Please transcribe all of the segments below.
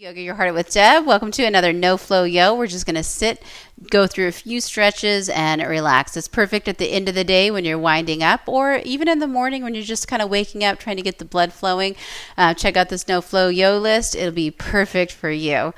Yoga Your Heart with Deb. Welcome to another No Flow Yo. We're just going to sit, go through a few stretches, and relax. It's perfect at the end of the day when you're winding up, or even in the morning when you're just kind of waking up, trying to get the blood flowing. Check out this No Flow Yo list. It'll be perfect for you.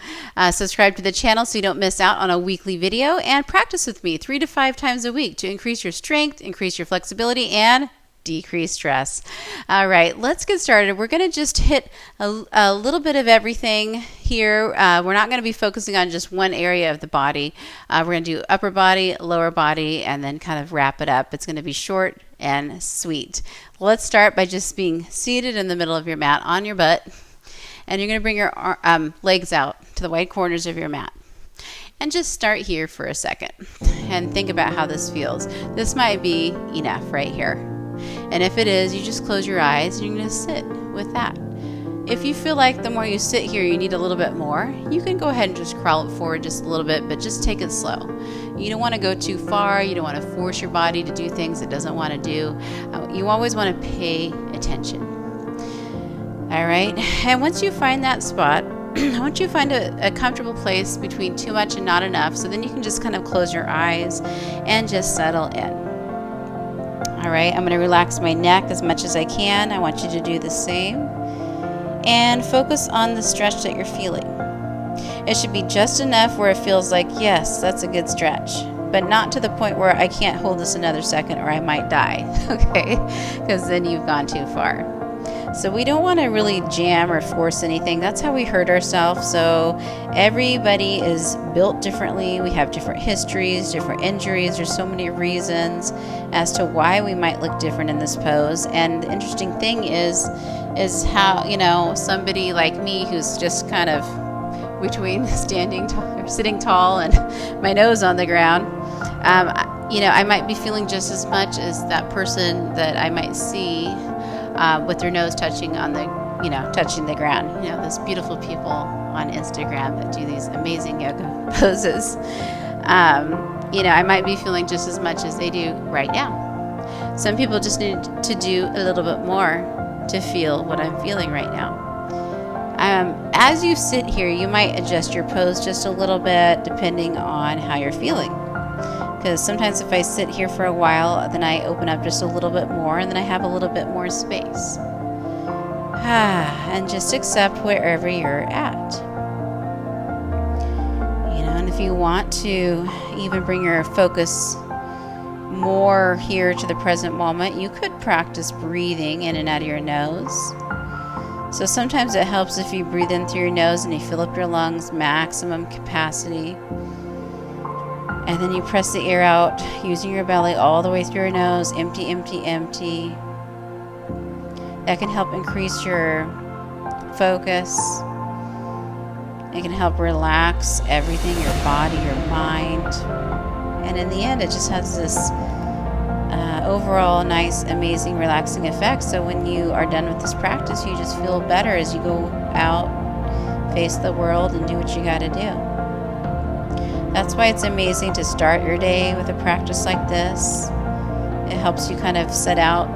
Subscribe to the channel so you don't miss out on a weekly video, and practice with me 3 to 5 times a week to increase your strength, increase your flexibility, and decrease stress. All right, let's get started. We're going to just hit a little bit of everything here. We're not going to be focusing on just one area of the body. We're going to do upper body, lower body, and then kind of wrap it up. It's going to be short and sweet. Let's start by just being seated in the middle of your mat on your butt, and you're going to bring your legs out to the wide corners of your mat. And just start here for a second and think about how this feels. This might be enough right here. And if it is, you just close your eyes and you're going to sit with that. If you feel like the more you sit here, you need a little bit more, you can go ahead and just crawl it forward just a little bit, but just take it slow. You don't want to go too far. You don't want to force your body to do things it doesn't want to do. You always want to pay attention. All right. And once you find that spot, I want you to find a comfortable place between too much and not enough, so then you can just kind of close your eyes and just settle in. All right, I'm going to relax my neck as much as I can. I want you to do the same. And focus on the stretch that you're feeling. It should be just enough where it feels like, yes, that's a good stretch, but not to the point where I can't hold this another second or I might die, okay? Because then you've gone too far. So we don't want to really jam or force anything. That's how we hurt ourselves. So everybody is built differently. We have different histories, different injuries. There's so many reasons as to why we might look different in this pose. And the interesting thing is how, somebody like me who's just kind of between standing tall or sitting tall and my nose on the ground, I might be feeling just as much as that person that I might see with their nose touching on touching the ground. Those beautiful people on Instagram that do these amazing yoga poses. I might be feeling just as much as they do right now. Some people just need to do a little bit more to feel what I'm feeling right now. As you sit here, you might adjust your pose just a little bit depending on how you're feeling. Because sometimes if I sit here for a while, then I open up just a little bit more, and then I have a little bit more space. And just accept wherever you're at. And if you want to even bring your focus more here to the present moment, you could practice breathing in and out of your nose. So sometimes it helps if you breathe in through your nose and you fill up your lungs maximum capacity. And then you press the air out using your belly all the way through your nose. Empty, empty, empty. That can help increase your focus. It can help relax everything, your body, your mind. And in the end, it just has this overall nice, amazing, relaxing effect. So when you are done with this practice, you just feel better as you go out, face the world, and do what you got to do. That's why it's amazing to start your day with a practice like this. It helps you kind of set out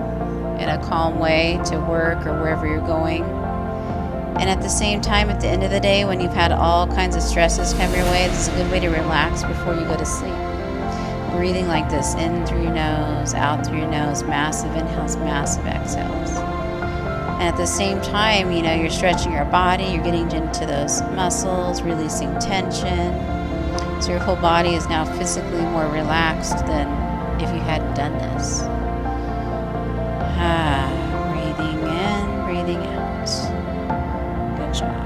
in a calm way to work or wherever you're going. And at the same time, at the end of the day, when you've had all kinds of stresses come your way, this is a good way to relax before you go to sleep. Breathing like this, in through your nose, out through your nose, massive inhales, massive exhales. And at the same time, you're stretching your body, you're getting into those muscles, releasing tension. So your whole body is now physically more relaxed than if you hadn't done this. Breathing in, breathing out. Good job.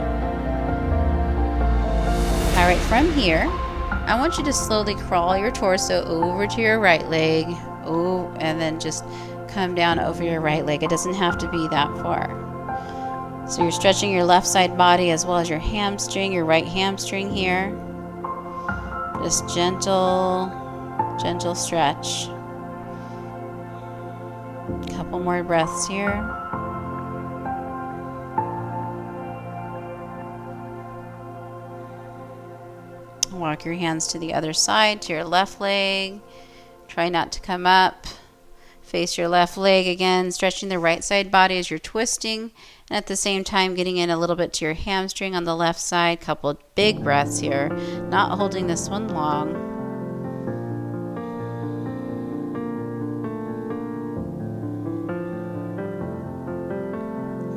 All right, from here, I want you to slowly crawl your torso over to your right leg. And then just come down over your right leg. It doesn't have to be that far. So you're stretching your left side body as well as your hamstring, your right hamstring here. Just gentle stretch. A couple more breaths here. Walk your hands to the other side, to your left leg. Try not to come up. Face your left leg again, stretching the right side body as you're twisting, and at the same time getting in a little bit to your hamstring on the left side. Couple of big breaths here, not holding this one long.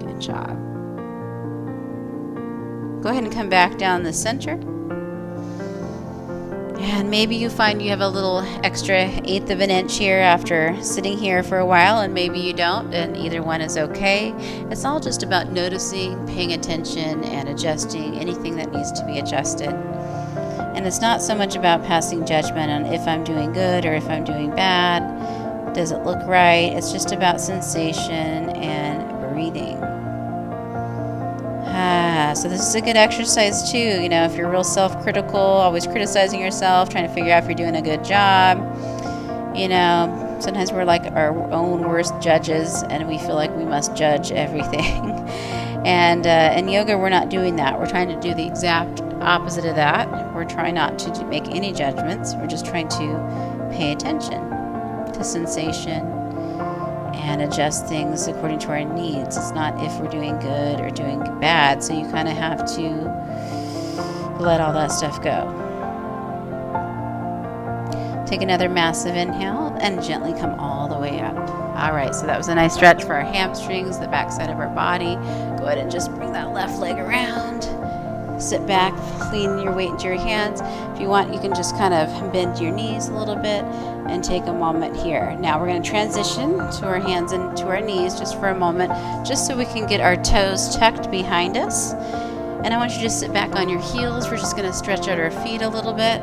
Good job. Go ahead and come back down the center. And maybe you find you have a little extra 1/8 of an inch here after sitting here for a while, and maybe you don't, and either one is okay. It's all just about noticing, paying attention, and adjusting anything that needs to be adjusted. And it's not so much about passing judgment on if I'm doing good or if I'm doing bad. Does it look right? It's just about sensation and breathing. So this is a good exercise too. You know, if you're real self-critical, always criticizing yourself, trying to figure out if you're doing a good job. You know, sometimes we're like our own worst judges, and we feel like we must judge everything. And in yoga, we're not doing that. We're trying to do the exact opposite of that. We're trying not to make any judgments. We're just trying to pay attention to sensation and adjust things according to our needs. It's not if we're doing good or doing bad, so you kind of have to let all that stuff go. Take another massive inhale and gently come all the way up. All right, so that was a nice stretch for our hamstrings, the back side of our body. Go ahead and just bring that left leg around. Sit back, lean your weight into your hands. If you want, you can just kind of bend your knees a little bit and take a moment here. Now we're going to transition to our hands and to our knees just for a moment, just so we can get our toes tucked behind us. And I want you to just sit back on your heels. We're just going to stretch out our feet a little bit.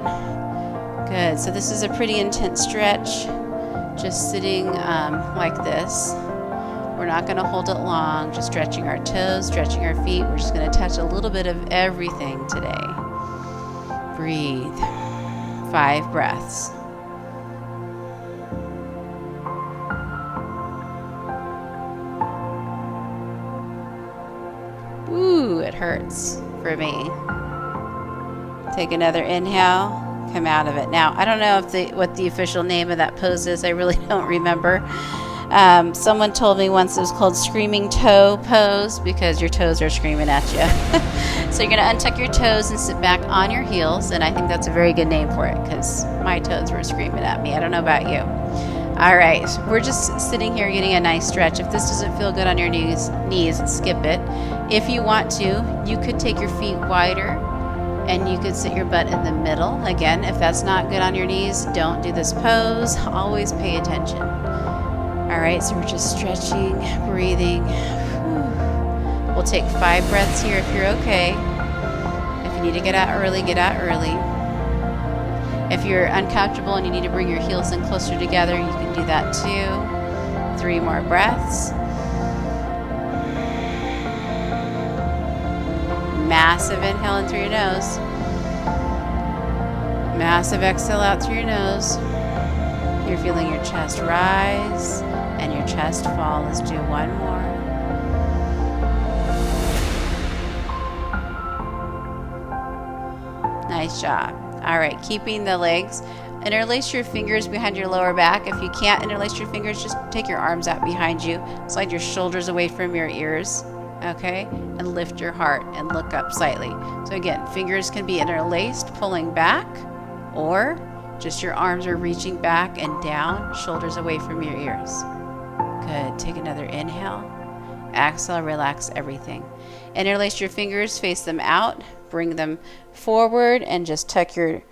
Good. So this is a pretty intense stretch, just sitting like this. We're not going to hold it long, just stretching our toes, stretching our feet. We're just going to touch a little bit of everything today. Breathe. 5 breaths. Ooh, it hurts for me. Take another inhale. Come out of it. Now, I don't know if what the official name of that pose is. I really don't remember. Someone told me once it was called screaming toe pose because your toes are screaming at you. So you're going to untuck your toes and sit back on your heels, and I think that's a very good name for it because my toes were screaming at me. I don't know about you. All right, we're just sitting here getting a nice stretch. If this doesn't feel good on your knees, skip it. If you want to, you could take your feet wider and you could sit your butt in the middle. Again, if that's not good on your knees, don't do this pose. Always pay attention. All right, so we're just stretching, breathing. We'll take 5 breaths here if you're okay. If you need to get out early, get out early. If you're uncomfortable and you need to bring your heels in closer together, you can do that too. 3 more breaths. Massive inhale in through your nose. Massive exhale out through your nose. You're feeling your chest rise and your chest fall. Let's do 1 more. Nice job. All right, keeping the legs. Interlace your fingers behind your lower back. If you can't interlace your fingers, just take your arms out behind you. Slide your shoulders away from your ears. Okay, and lift your heart and look up slightly. So again, fingers can be interlaced, pulling back, or just your arms are reaching back and down, shoulders away from your ears. Good. Take another inhale. Exhale, relax everything. Interlace your fingers, face them out, bring them forward, and just tuck your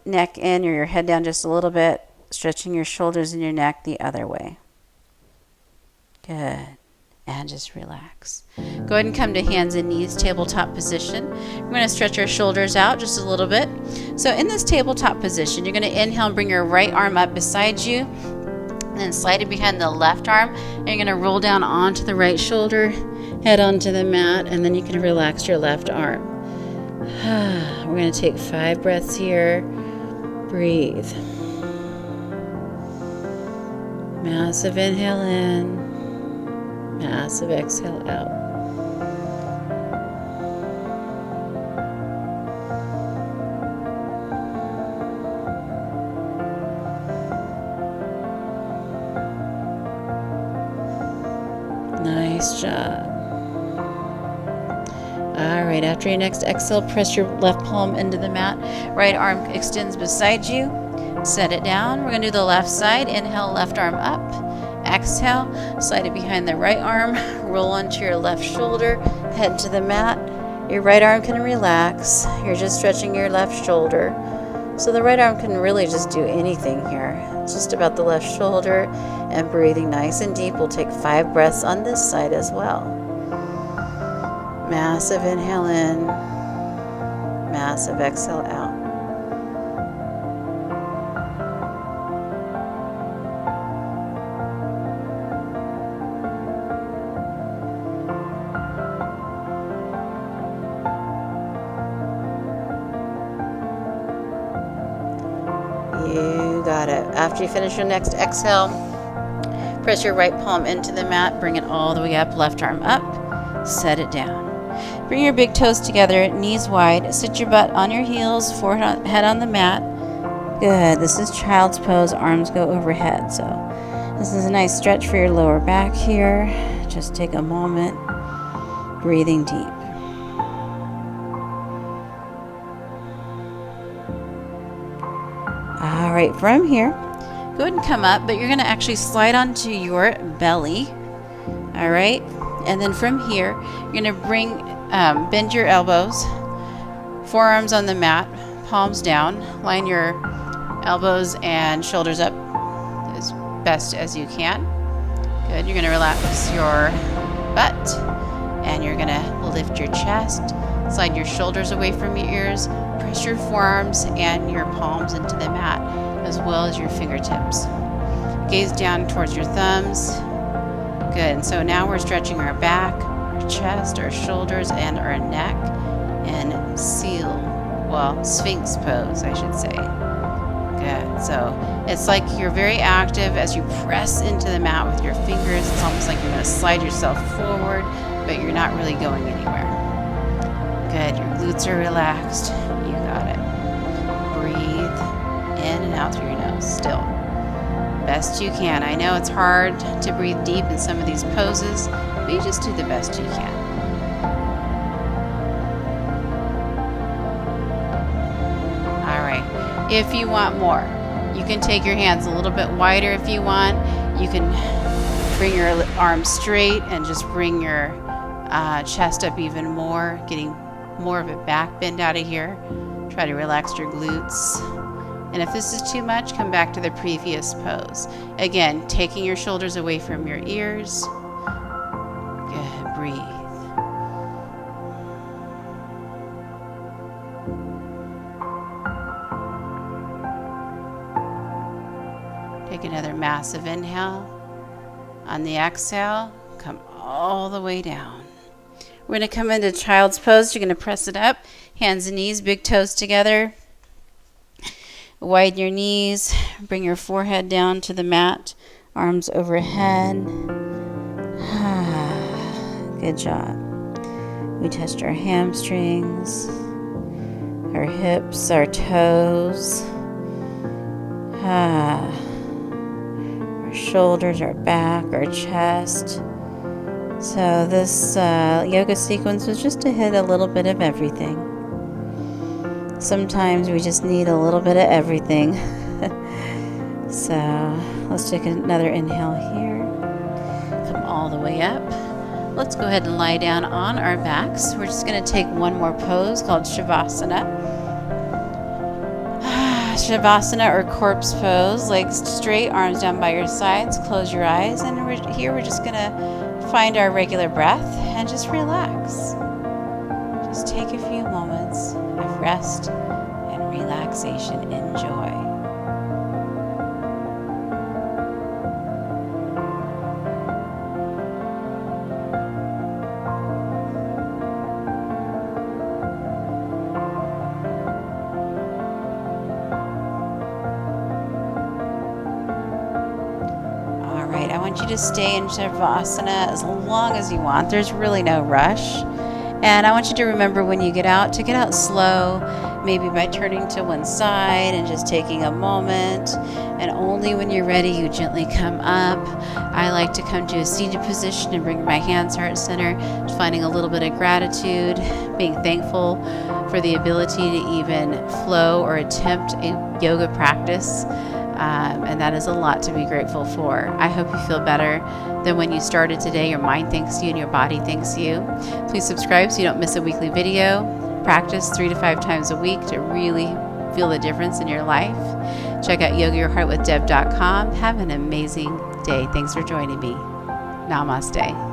neck in or your head down just a little bit, stretching your shoulders and your neck the other way. Good. And just relax. Go ahead and come to hands and knees, tabletop position. We're going to stretch our shoulders out just a little bit. So in this tabletop position, you're going to inhale and bring your right arm up beside you, and then slide it behind the left arm. And you're going to roll down onto the right shoulder, head onto the mat, and then you can relax your left arm. We're going to take 5 breaths here. Breathe. Massive inhale in. Massive exhale out. Nice job. All right, after your next exhale, press your left palm into the mat. Right arm extends beside you. Set it down. We're going to do the left side. Inhale, left arm up. Exhale, slide it behind the right arm. Roll onto your left shoulder. Head to the mat. Your right arm can relax. You're just stretching your left shoulder. So the right arm can really just do anything here. It's just about the left shoulder and breathing nice and deep. We'll take 5 breaths on this side as well. Massive inhale in, massive exhale out. You got it. After you finish your next exhale, press your right palm into the mat, bring it all the way up, left arm up, set it down. Bring your big toes together, knees wide. Sit your butt on your heels, head on the mat. Good. This is child's pose. Arms go overhead. So this is a nice stretch for your lower back here. Just take a moment, breathing deep. All right, from here, go ahead and come up, but you're going to actually slide onto your belly. All right. And then from here, you're going to bend your elbows, forearms on the mat, palms down. Line your elbows and shoulders up as best as you can. Good. You're going to relax your butt, and you're going to lift your chest. Slide your shoulders away from your ears. Press your forearms and your palms into the mat, as well as your fingertips. Gaze down towards your thumbs. Good. And so now we're stretching our back, our chest, our shoulders, and our neck in Sphinx pose, I should say. Good. So it's like you're very active as you press into the mat with your fingers. It's almost like you're going to slide yourself forward, but you're not really going anywhere. Good. Your glutes are relaxed. You got it. Breathe in and out through your nose. Still. Best you can. I know it's hard to breathe deep in some of these poses, but you just do the best you can. All right. If you want more, you can take your hands a little bit wider if you want. You can bring your arms straight and just bring your chest up even more, getting more of a back bend out of here. Try to relax your glutes. And if this is too much, come back to the previous pose. Again, taking your shoulders away from your ears. Good. Breathe. Take another massive inhale. On the exhale, come all the way down. We're going to come into child's pose. You're going to press it up. Hands and knees, big toes together. Widen your knees, bring your forehead down to the mat, arms overhead. Good job. We touched our hamstrings, our hips, our toes, our shoulders, our back, our chest. So this yoga sequence was just to hit a little bit of everything. Sometimes we just need a little bit of everything. So let's take another inhale here. Come all the way up. Let's go ahead and lie down on our backs. We're just going to take one more pose called Shavasana. Shavasana or corpse pose. Legs straight, arms down by your sides. Close your eyes. And we're just going to find our regular breath and just relax. Just take a few moments of rest and relaxation. Enjoy. All right, I want you to stay in Shavasana as long as you want. There's really no rush. And I want you to remember when you get out, to get out slow. maybe by turning to one side and just taking a moment. And only when you're ready, you gently come up. I like to come to a seated position and bring my hands heart center, finding a little bit of gratitude, being thankful for the ability to even flow or attempt a yoga practice. And that is a lot to be grateful for. I hope you feel better than when you started today. Your mind thanks you and your body thanks you. Please subscribe so you don't miss a weekly video. Practice 3 to 5 times a week to really feel the difference in your life. Check out yogayourheartwithdeb.com. Have an amazing day. Thanks for joining me. Namaste.